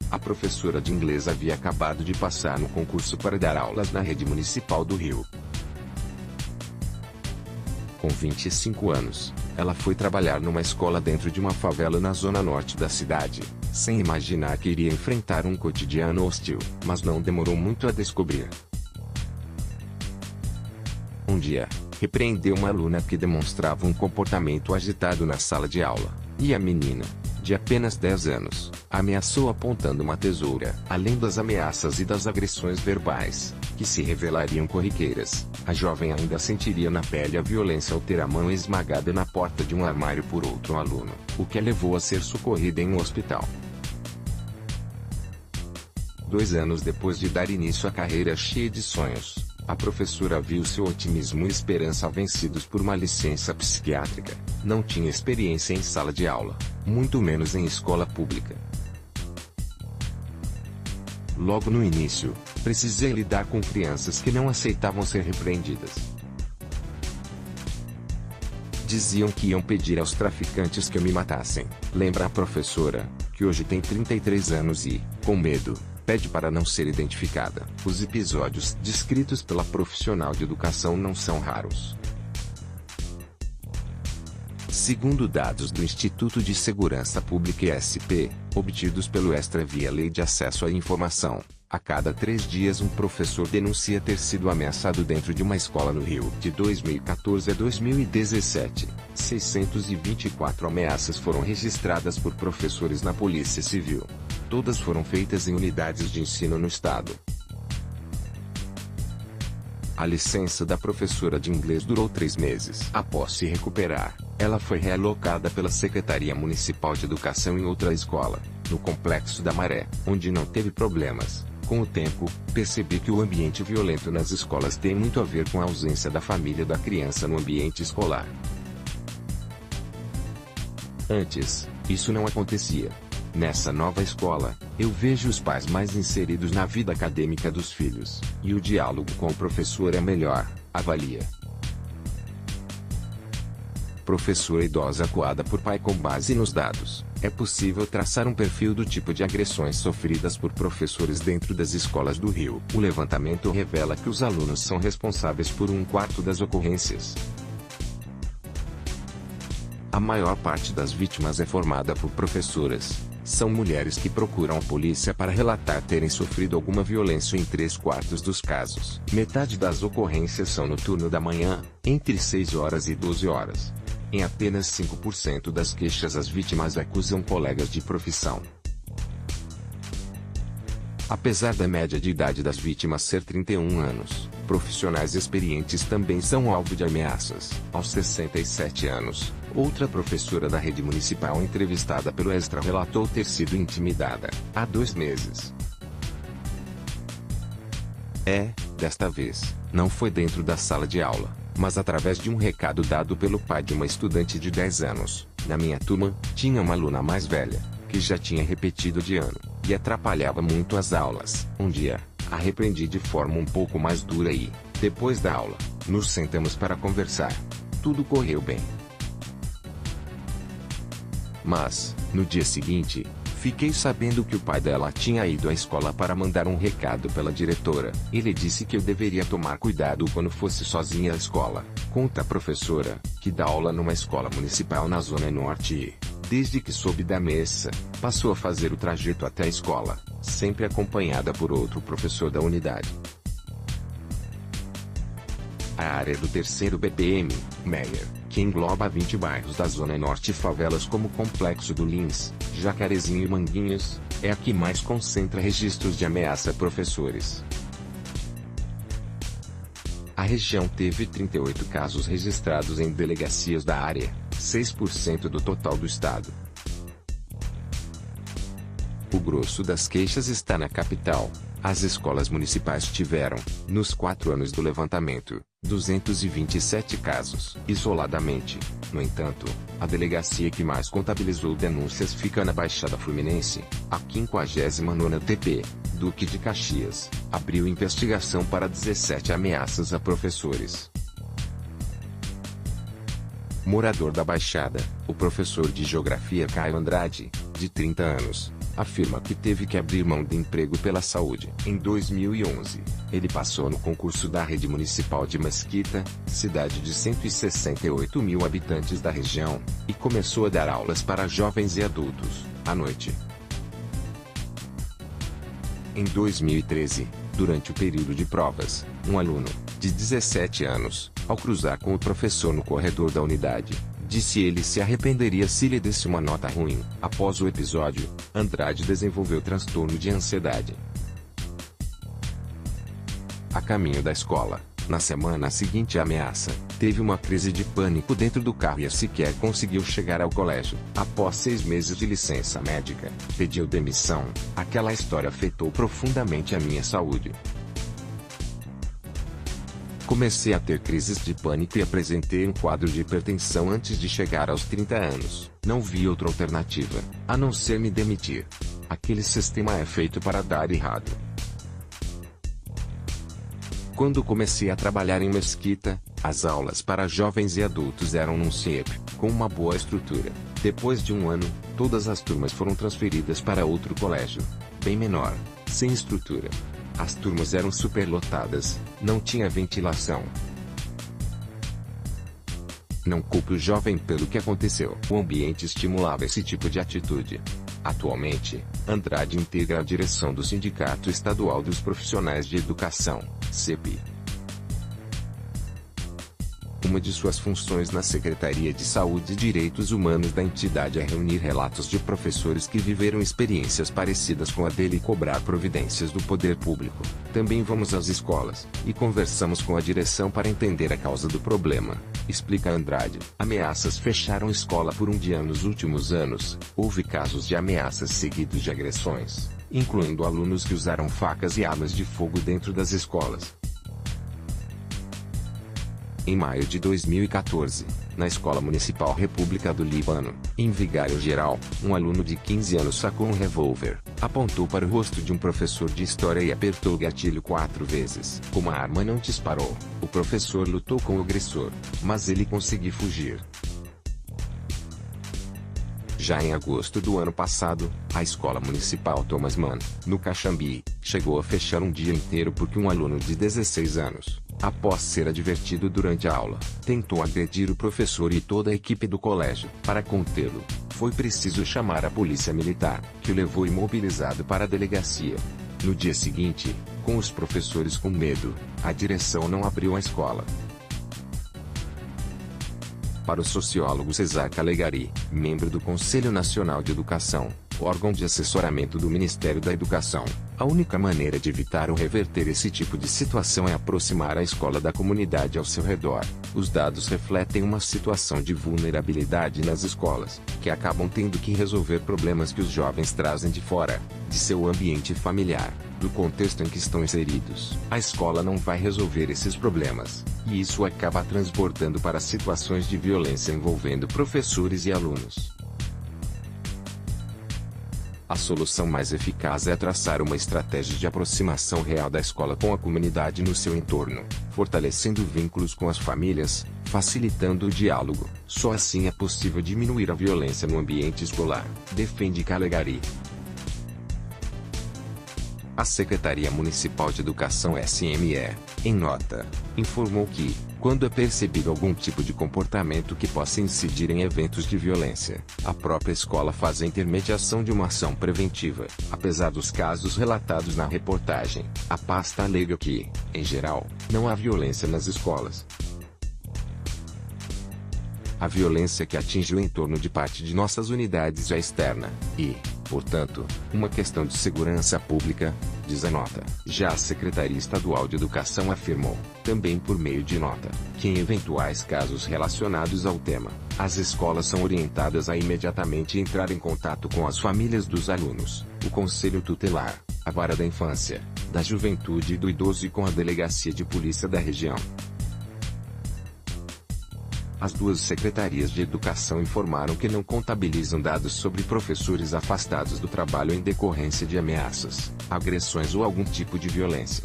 A professora de inglês havia acabado de passar no concurso para dar aulas na rede municipal do Rio. Com 25 anos, ela foi trabalhar numa escola dentro de uma favela na zona norte da cidade, sem imaginar que iria enfrentar um cotidiano hostil, mas não demorou muito a descobrir. Um dia, repreendeu uma aluna que demonstrava um comportamento agitado na sala de aula, e a menina, de apenas 10 anos, ameaçou apontando uma tesoura. Além das ameaças e das agressões verbais, que se revelariam corriqueiras, a jovem ainda sentiria na pele a violência ao ter a mão esmagada na porta de um armário por outro aluno, o que a levou a ser socorrida em um hospital. 2 anos depois de dar início à carreira cheia de sonhos, a professora viu seu otimismo e esperança vencidos por uma licença psiquiátrica. Não tinha experiência em sala de aula, muito menos em escola pública. Logo no início, precisei lidar com crianças que não aceitavam ser repreendidas. Diziam que iam pedir aos traficantes que eu me matassem. Lembra a professora, que hoje tem 33 anos e, com medo, pede para não ser identificada. Os episódios descritos pela profissional de educação não são raros. Segundo dados do Instituto de Segurança Pública (ISP), obtidos pelo Extra via Lei de Acesso à Informação, a cada 3 dias um professor denuncia ter sido ameaçado dentro de uma escola no Rio. De 2014 a 2017, 624 ameaças foram registradas por professores na Polícia Civil. Todas foram feitas em unidades de ensino no estado. A licença da professora de inglês durou 3 meses. Após se recuperar, ela foi realocada pela Secretaria Municipal de Educação em outra escola, no Complexo da Maré, onde não teve problemas. Com o tempo, percebi que o ambiente violento nas escolas tem muito a ver com a ausência da família da criança no ambiente escolar. Antes, isso não acontecia. Nessa nova escola, eu vejo os pais mais inseridos na vida acadêmica dos filhos, e o diálogo com o professor é melhor, avalia. Professora idosa acuada por pai. Com base nos dados, é possível traçar um perfil do tipo de agressões sofridas por professores dentro das escolas do Rio. O levantamento revela que os alunos são responsáveis por 1/4 das ocorrências. A maior parte das vítimas é formada por professoras. São mulheres que procuram a polícia para relatar terem sofrido alguma violência em 3/4 dos casos. Metade das ocorrências são no turno da manhã, entre 6 horas e 12 horas. Em apenas 5% das queixas as vítimas acusam colegas de profissão. Apesar da média de idade das vítimas ser 31 anos, profissionais experientes também são alvo de ameaças. Aos 67 anos, outra professora da rede municipal entrevistada pelo Extra relatou ter sido intimidada há 2 meses. Desta vez, não foi dentro da sala de aula, mas através de um recado dado pelo pai de uma estudante de 10 anos. Na minha turma, tinha uma aluna mais velha, que já tinha repetido de ano, e atrapalhava muito as aulas. Um dia, a repreendi de forma um pouco mais dura e, depois da aula, nos sentamos para conversar. Tudo correu bem. Mas, no dia seguinte, fiquei sabendo que o pai dela tinha ido à escola para mandar um recado pela diretora. Ele disse que eu deveria tomar cuidado quando fosse sozinha à escola. Conta a professora, que dá aula numa escola municipal na Zona Norte e, desde que soube da ameaça, passou a fazer o trajeto até a escola, sempre acompanhada por outro professor da unidade. A área do 3º BPM, Meyer, que engloba 20 bairros da Zona Norte e favelas como Complexo do Lins, Jacarezinho e Manguinhos, é a que mais concentra registros de ameaça a professores. A região teve 38 casos registrados em delegacias da área, 6% do total do estado. O grosso das queixas está na capital. As escolas municipais tiveram, nos 4 anos do levantamento, 227 casos. Isoladamente, no entanto, a delegacia que mais contabilizou denúncias fica na Baixada Fluminense. A 59ª TP, Duque de Caxias, abriu investigação para 17 ameaças a professores. Morador da Baixada, o professor de Geografia Caio Andrade, de 30 anos, afirma que teve que abrir mão de emprego pela saúde. Em 2011, ele passou no concurso da Rede Municipal de Mesquita, cidade de 168 mil habitantes da região, e começou a dar aulas para jovens e adultos, à noite. Em 2013, durante o período de provas, um aluno, de 17 anos, ao cruzar com o professor no corredor da unidade, disse ele se arrependeria se lhe desse uma nota ruim. Após o episódio, Andrade desenvolveu transtorno de ansiedade. A caminho da escola, na semana seguinte à ameaça, teve uma crise de pânico dentro do carro e sequer conseguiu chegar ao colégio. Após 6 meses de licença médica, pediu demissão. Aquela história afetou profundamente a minha saúde. Comecei a ter crises de pânico e apresentei um quadro de hipertensão antes de chegar aos 30 anos. Não vi outra alternativa, a não ser me demitir. Aquele sistema é feito para dar errado. Quando comecei a trabalhar em Mesquita, as aulas para jovens e adultos eram num CIEP, com uma boa estrutura. Depois de um ano, todas as turmas foram transferidas para outro colégio, bem menor, sem estrutura. As turmas eram superlotadas, não tinha ventilação. Não culpe o jovem pelo que aconteceu. O ambiente estimulava esse tipo de atitude. Atualmente, Andrade integra a direção do Sindicato Estadual dos Profissionais de Educação, SEPI. Uma de suas funções na Secretaria de Saúde e Direitos Humanos da entidade é reunir relatos de professores que viveram experiências parecidas com a dele e cobrar providências do poder público. Também vamos às escolas e conversamos com a direção para entender a causa do problema, explica Andrade. Ameaças fecharam escola por um dia nos últimos anos. Houve casos de ameaças seguidos de agressões, incluindo alunos que usaram facas e armas de fogo dentro das escolas. Em maio de 2014, na Escola Municipal República do Líbano, em Vigário Geral, um aluno de 15 anos sacou um revólver, apontou para o rosto de um professor de história e apertou o gatilho 4 vezes. Como a arma não disparou, o professor lutou com o agressor, mas ele conseguiu fugir. Já em agosto do ano passado, a Escola Municipal Thomas Mann, no Caxambi, chegou a fechar um dia inteiro porque um aluno de 16 anos, após ser advertido durante a aula, tentou agredir o professor e toda a equipe do colégio. Para contê-lo, foi preciso chamar a polícia militar, que o levou imobilizado para a delegacia. No dia seguinte, com os professores com medo, a direção não abriu a escola. Para o sociólogo Cesar Calegari, membro do Conselho Nacional de Educação, órgão de assessoramento do Ministério da Educação, a única maneira de evitar ou reverter esse tipo de situação é aproximar a escola da comunidade ao seu redor. Os dados refletem uma situação de vulnerabilidade nas escolas, que acabam tendo que resolver problemas que os jovens trazem de fora, de seu ambiente familiar, do contexto em que estão inseridos. A escola não vai resolver esses problemas, e isso acaba transbordando para situações de violência envolvendo professores e alunos. A solução mais eficaz é traçar uma estratégia de aproximação real da escola com a comunidade no seu entorno, fortalecendo vínculos com as famílias, facilitando o diálogo. Só assim é possível diminuir a violência no ambiente escolar, defende Calegari. A Secretaria Municipal de Educação SME, em nota, informou que, quando é percebido algum tipo de comportamento que possa incidir em eventos de violência, a própria escola faz a intermediação de uma ação preventiva. Apesar dos casos relatados na reportagem, a pasta alega que, em geral, não há violência nas escolas. A violência que atinge o entorno de parte de nossas unidades é externa, e, portanto, uma questão de segurança pública, diz a nota. Já a Secretaria Estadual de Educação afirmou, também por meio de nota, que em eventuais casos relacionados ao tema, as escolas são orientadas a imediatamente entrar em contato com as famílias dos alunos, o Conselho Tutelar, a Vara da Infância, da Juventude e do Idoso e com a Delegacia de Polícia da região. As duas secretarias de educação informaram que não contabilizam dados sobre professores afastados do trabalho em decorrência de ameaças, agressões ou algum tipo de violência.